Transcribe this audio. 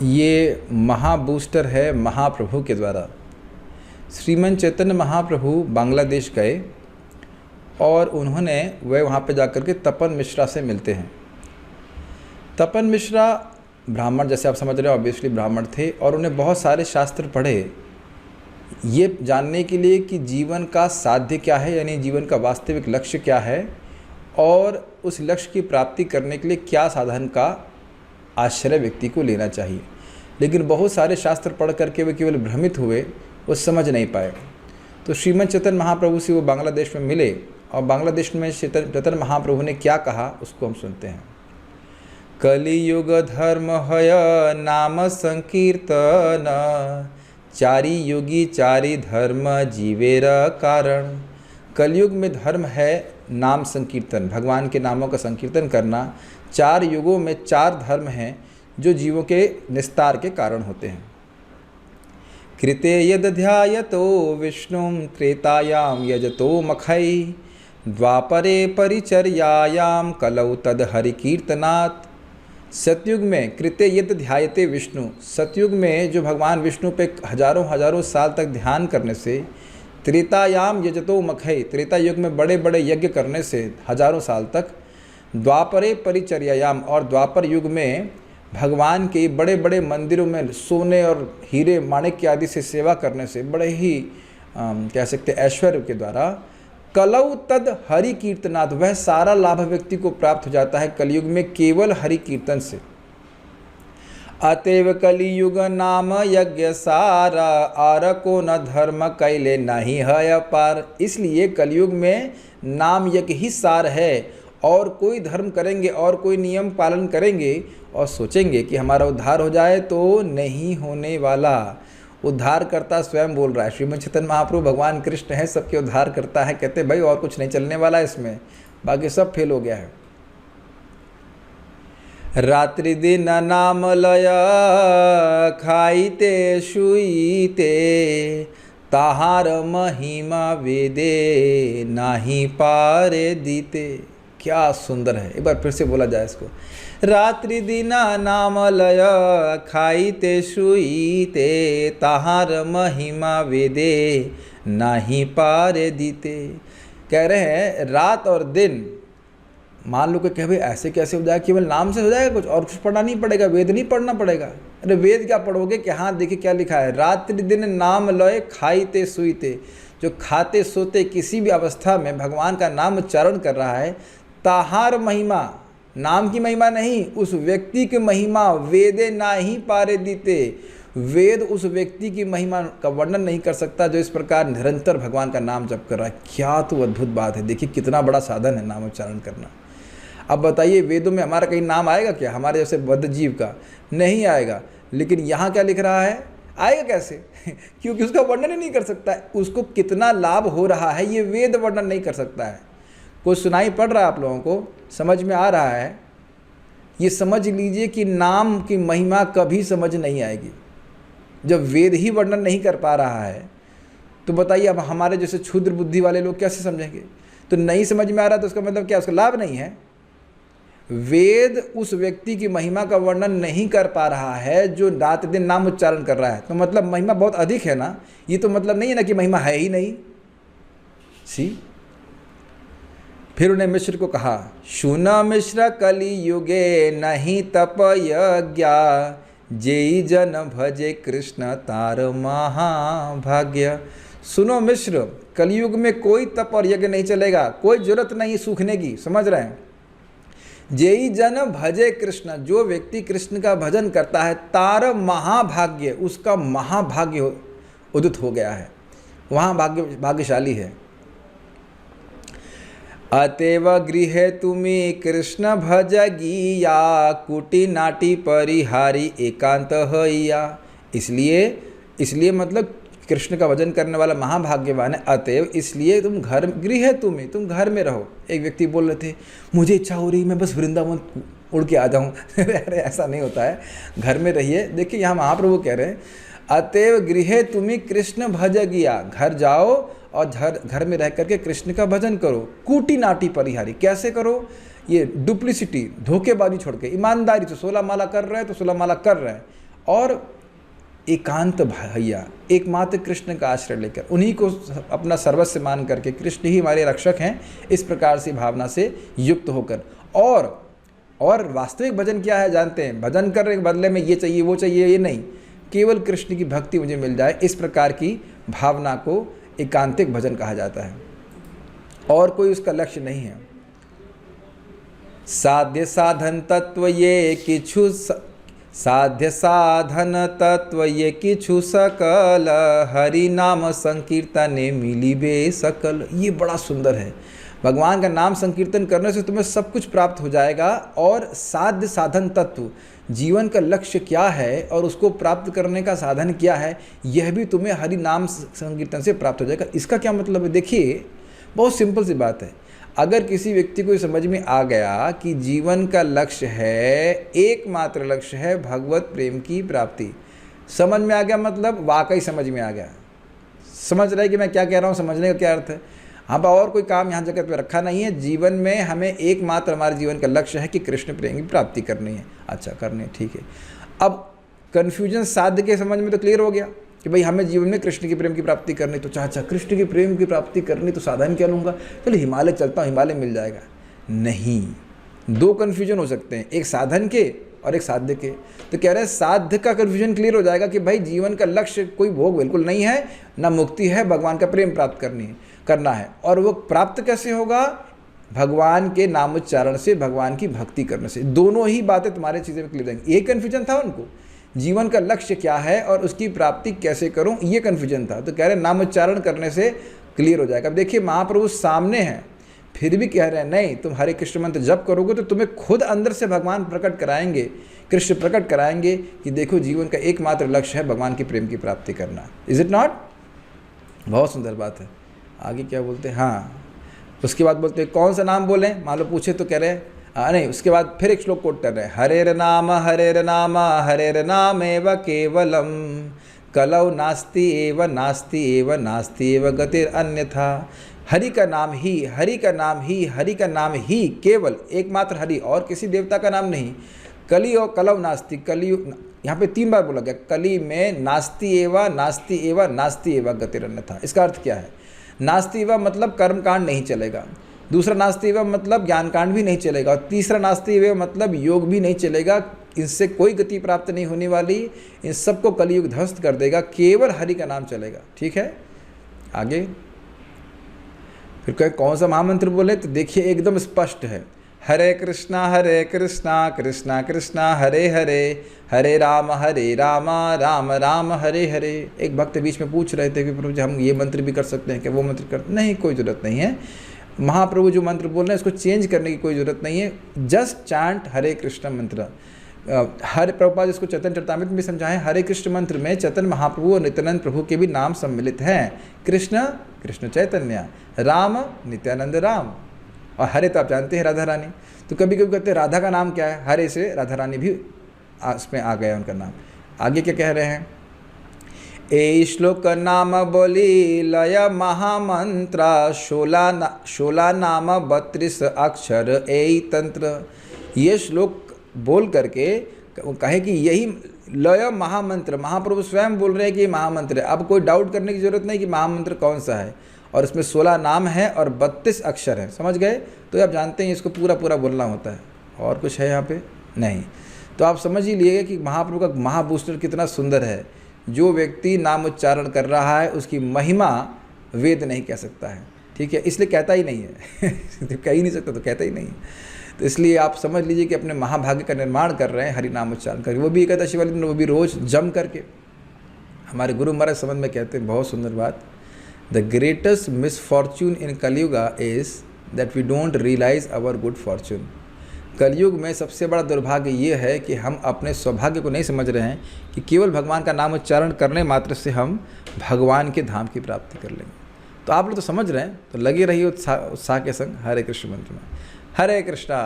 ये महाबूस्टर है महाप्रभु के द्वारा। श्रीमन चैतन्य महाप्रभु बांग्लादेश गए और उन्होंने वहाँ पे जाकर के तपन मिश्रा से मिलते हैं। तपन मिश्रा ब्राह्मण, जैसे आप समझ रहे हो, ऑब्वियसली ब्राह्मण थे और उन्हें बहुत सारे शास्त्र पढ़े ये जानने के लिए कि जीवन का साध्य क्या है, यानी जीवन का वास्तविक लक्ष्य क्या है और उस लक्ष्य की प्राप्ति करने के लिए क्या साधन का आश्रय व्यक्ति को लेना चाहिए। लेकिन बहुत सारे शास्त्र पढ़ करके वे केवल भ्रमित हुए, वो समझ नहीं पाए। तो श्रीमद चैतन्य महाप्रभु से वो बांग्लादेश में मिले और बांग्लादेश में चैतन्य महाप्रभु ने क्या कहा उसको हम सुनते हैं। कलियुग धर्म हय नाम संकीर्तन, चारि योगी चारि धर्म जीवेर कारण। कलयुग में धर्म है नाम संकीर्तन, भगवान के नामों का संकीर्तन करना। 4 युगों में 4 धर्म हैं जो जीवों के निस्तार के कारण होते हैं। कृते यद ध्यायतो विष्णुं त्रेतायाम यजतो मखै, द्वापरे परिचर्यायाम कलौ तद हरिकीर्तनात्। सतयुग में कृते यद ध्यायते विष्णु, सतयुग में जो भगवान विष्णु पे हजारों हजारों साल तक ध्यान करने से, त्रेतायाम यजतो मखै, त्रेता युग में बड़े बड़े यज्ञ करने से हजारों साल तक, द्वापरे परिचर्यायाम, और द्वापर युग में भगवान के बड़े बड़े मंदिरों में सोने और हीरे माणिक्य आदि से सेवा करने से, बड़े ही कह सकते ऐश्वर्य के द्वारा, कलौ तद हरि कीर्तनात्, वह सारा लाभ व्यक्ति को प्राप्त हो जाता है कलयुग में केवल हरि कीर्तन से। अतएव कलियुग नाम यज्ञ सारा, आर को न धर्म कैले नहीं है अपार। इसलिए कलयुग में नाम यज्ञ ही सार है, और कोई धर्म करेंगे और कोई नियम पालन करेंगे और सोचेंगे कि हमारा उद्धार हो जाए तो नहीं होने वाला। उद्धार करता स्वयं बोल रहा है, श्रीमद चैतन्य महाप्रभु भगवान कृष्ण है, सबके उद्धार करता है। कहते भाई और कुछ नहीं चलने वाला है इसमें, बाकी सब फेल हो गया है। रात्रि दिन नाम लय खाईते शुईते, ताहार महिमा वेदे नाही पारे दीते। क्या सुंदर है, एक बार फिर से बोला जाए इसको। रात्रि दिना नाम लय खाईते शुईते, ताहार महिमा वेदे नाही पारे दीते। कह रहे हैं रात और दिन, मान लो कि भाई ऐसे कैसे हो जाएगा, केवल नाम से हो जाएगा, कुछ और कुछ पढ़ना नहीं पड़ेगा, वेद नहीं पढ़ना पड़ेगा। अरे वेद क्या पढ़ोगे कि हाँ देखिए क्या लिखा है, रात्रि दिन नाम लय खाईते शुईते, जो खाते सोते किसी भी अवस्था में भगवान का नाम उच्चारण कर रहा है, ताहार महिमा, नाम की महिमा नहीं, उस व्यक्ति की महिमा, वेदे ना ही पारे दीते, वेद उस व्यक्ति की महिमा का वर्णन नहीं कर सकता जो इस प्रकार निरंतर भगवान का नाम जप कर रहा है। क्या तो अद्भुत बात है, देखिए कितना बड़ा साधन है नाम उच्चारण करना। अब बताइए वेदों में हमारा कहीं नाम आएगा क्या, हमारे जैसे बद्ध जीव का? नहीं आएगा। लेकिन यहाँ क्या लिख रहा है, आएगा कैसे? क्योंकि उसका वर्णन ही नहीं कर सकता है, उसको कितना लाभ हो रहा है ये वेद वर्णन नहीं कर सकता है। कुछ सुनाई पड़ रहा है आप लोगों को, समझ में आ रहा है? ये समझ लीजिए कि नाम की महिमा कभी समझ नहीं आएगी जब वेद ही वर्णन नहीं कर पा रहा है। तो बताइए अब हमारे जैसे क्षुद्र बुद्धि वाले लोग कैसे समझेंगे? तो नहीं समझ में आ रहा तो उसका मतलब क्या, उसका लाभ नहीं है। वेद उस व्यक्ति की महिमा का वर्णन नहीं कर पा रहा है जो रात दिन नाम उच्चारण कर रहा है, तो मतलब महिमा बहुत अधिक है ना। ये तो मतलब नहीं है ना कि महिमा है ही नहीं। सी फिर उन्हें मिश्र को कहा, शुना मिश्र कलि युगे नहीं तप यज्ञा, जेई जन भजे कृष्ण तार महाभाग्य। सुनो मिश्र, कलयुग में कोई तप और यज्ञ नहीं चलेगा, कोई जरूरत नहीं सूखने की, समझ रहे हैं? जेई जन भजे कृष्ण, जो व्यक्ति कृष्ण का भजन करता है, तार महाभाग्य, उसका महाभाग्य उदित हो गया है, वहाँ भाग्यशाली है। अतएव गृहे तुम्हें कृष्ण भजगिया, कुटी नाटी परिहारी एकांत हैया। इसलिए मतलब कृष्ण का भजन करने वाला महाभाग्यवान है। अतएव इसलिए तुम घर, गृह तुम्हें, तुम घर में रहो। एक व्यक्ति बोल रहे थे मुझे इच्छा हो रही मैं बस वृंदावन उड़ के आ जाऊँ। अरे ऐसा नहीं होता है, घर में रहिए। देखिए यहाँ महाप्रभु कह रहे हैं अतएव गृहे तुम्हें कृष्ण भजगिया, घर जाओ और घर में रह करके कृष्ण का भजन करो। कूटी नाटी परिहारी, कैसे करो? ये डुप्लिसिटी, धोखेबाजी छोड़ के ईमानदारी से 16 माला कर रहे हैं तो 16 माला कर रहे हैं, और एकांत भैया एकमात्र कृष्ण का आश्रय लेकर उन्हीं को अपना सर्वस्व मान करके कृष्ण ही हमारे रक्षक हैं, इस प्रकार से भावना से युक्त होकर। और वास्तविक भजन क्या है जानते हैं? भजन करने के बदले में ये चाहिए वो चाहिए, ये नहीं, केवल कृष्ण की भक्ति मुझे मिल जाए, इस प्रकार की भावना को एकांतिक भजन कहा जाता है, और कोई उसका लक्ष्य नहीं है। साध्य साधन तत्व ये किछु साध्य साधन तत्व ये किछु सकल, हरि नाम संकीर्तने मिली बे सकल। ये बड़ा सुंदर है। भगवान का नाम संकीर्तन करने से तुम्हें सब कुछ प्राप्त हो जाएगा, और साध्य साधन तत्व, जीवन का लक्ष्य क्या है और उसको प्राप्त करने का साधन क्या है, यह भी तुम्हें हरि नाम संकीर्तन से प्राप्त हो जाएगा। इसका क्या मतलब है? देखिए, बहुत सिंपल सी बात है। अगर किसी व्यक्ति को समझ में आ गया कि जीवन का लक्ष्य है, एकमात्र लक्ष्य है भगवत प्रेम की प्राप्ति, समझ में आ गया, मतलब वाकई समझ में आ गया, समझ रहे कि मैं क्या कह रहा हूँ, समझने का क्या अर्थ है। हाँ, और कोई काम यहाँ जगत में रखा नहीं है। जीवन में हमें एकमात्र हमारे जीवन का लक्ष्य है कि कृष्ण प्रेम की प्राप्ति करनी है। अच्छा, करनी है, ठीक है। अब कन्फ्यूजन साध्य के समझ में तो क्लियर हो गया कि भाई हमें जीवन में कृष्ण की प्रेम की प्राप्ति करनी, तो अच्छा कृष्ण की प्रेम की प्राप्ति करनी, तो साधन क्या लूँगा? चलो हिमालय चलता हूँ, हिमालय मिल जाएगा। नहीं, दो कन्फ्यूजन हो सकते हैं, एक साधन के और एक साध्य के। तो कह रहे हैं साध्य का कन्फ्यूजन क्लियर हो जाएगा कि भाई जीवन का लक्ष्य कोई भोग बिल्कुल नहीं है, ना मुक्ति है, भगवान का प्रेम प्राप्त करना है। और वो प्राप्त कैसे होगा? भगवान के नामोच्चारण से, भगवान की भक्ति करने से। दोनों ही बातें तुम्हारे चीज़ें में क्लियर रहेंगी। ये कन्फ्यूजन था उनको, जीवन का लक्ष्य क्या है और उसकी प्राप्ति कैसे करूं, ये कन्फ्यूजन था। तो कह रहे नामोच्चारण करने से क्लियर हो जाएगा। अब देखिए, महाप्रभु सामने हैं, फिर भी कह रहे हैं नहीं, तुम हरे कृष्ण मंत्र जप करोगे तो तुम्हें खुद अंदर से भगवान प्रकट कराएंगे, कृष्ण प्रकट कराएंगे कि देखो जीवन का एकमात्र लक्ष्य है भगवान की प्रेम की प्राप्ति करना। Is it not? बहुत सुंदर बात है। आगे क्या बोलते हैं? हाँ, उसके बाद बोलते हैं कौन सा नाम बोलें, मान लो पूछे तो कह रहे हैं नहीं, उसके बाद फिर एक श्लोक कोट कर रहे हैं, हरेर नाम एव केवलम कलौ नास्ति एव नास्ति एव नास्ति एव गतिर अन्यथा। हरि का नाम ही, हरि का नाम ही, हरि का नाम ही, केवल एकमात्र हरि, और किसी देवता का नाम नहीं। कली और कलौ नास्ति, कली यहाँ पे 3 बार बोला गया, कली में नास्ति एव नास्ति एव नास्ति एव गतिर अन्यथा। इसका अर्थ क्या है? नास्ति एव मतलब कर्मकांड नहीं चलेगा, दूसरा नास्ति एव मतलब ज्ञान कांड भी नहीं चलेगा, और तीसरा नास्ति एव मतलब योग भी नहीं चलेगा। इनसे कोई गति प्राप्त नहीं होने वाली, इन सबको कलियुग ध्वस्त कर देगा, केवल हरि का नाम चलेगा। ठीक है, आगे फिर कौन सा महामंत्र बोले? तो देखिए एकदम स्पष्ट है, हरे कृष्णा कृष्णा कृष्णा हरे हरे, हरे राम राम राम हरे हरे। एक भक्त बीच में पूछ रहे थे कि प्रभु जी हम ये मंत्र भी कर सकते हैं क्या, वो मंत्र कर? नहीं, कोई ज़रूरत नहीं है। महाप्रभु जो मंत्र बोल रहे हैं उसको चेंज करने की कोई ज़रूरत नहीं है। जस्ट चांट हरे कृष्ण मंत्र। हर प्रभुपाद इसको चैतन्य चरितामृत में समझाएं, हरे कृष्ण मंत्र में चैतन्य महाप्रभु और नित्यानंद प्रभु के भी नाम सम्मिलित हैं। कृष्ण कृष्ण चैतन्य, राम नित्यानंद राम, और हरे तो आप जानते हैं राधा रानी। तो कभी कभी कहते हैं राधा का नाम क्या है, हरे से राधा रानी भी उसमें आ गया उनका नाम। आगे क्या कह रहे हैं? ए श्लोक नाम बोली लय महामंत्र, 16 नाम 32 अक्षर ए तंत्र। ये श्लोक बोल करके कहे कि यही लय महामंत्र, महाप्रभु स्वयं बोल रहे हैं कि ये महामंत्र है। अब कोई डाउट करने की जरूरत नहीं कि महामंत्र कौन सा है, और इसमें 16 नाम है और 32 अक्षर है। समझ गए? तो आप जानते हैं इसको पूरा पूरा बोलना होता है, और कुछ है यहाँ पे नहीं। तो आप समझ ही लिए कि महाप्रभु का महाबूस्टर कितना सुंदर है। जो व्यक्ति नाम उच्चारण कर रहा है उसकी महिमा वेद नहीं कह सकता है। ठीक है, इसलिए कहता ही नहीं है कह ही नहीं सकता तो कहता ही नहीं है। तो इसलिए आप समझ लीजिए कि अपने महाभाग्य का निर्माण कर रहे हैं हरि नाम उच्चारण करके, वो भी एकादशी वाले दिन, वो भी रोज़ जम करके। हमारे गुरु महाराज समझ में कहते हैं बहुत सुंदर बात, the greatest misfortune in Kalyuga is that we don't realise our good fortune. Kalyug में सबसे बड़ा दुर्भाग्य ये है कि हम अपने सौभाग्य को नहीं समझ रहे हैं कि केवल भगवान का नाम उच्चारण करने मात्र से हम भगवान के धाम की प्राप्ति कर लेंगे। तो आप लोग तो समझ रहे हैं, तो लगे रहिए उत्साह के संग हरे कृष्ण मंत्र में। हरे कृष्णा।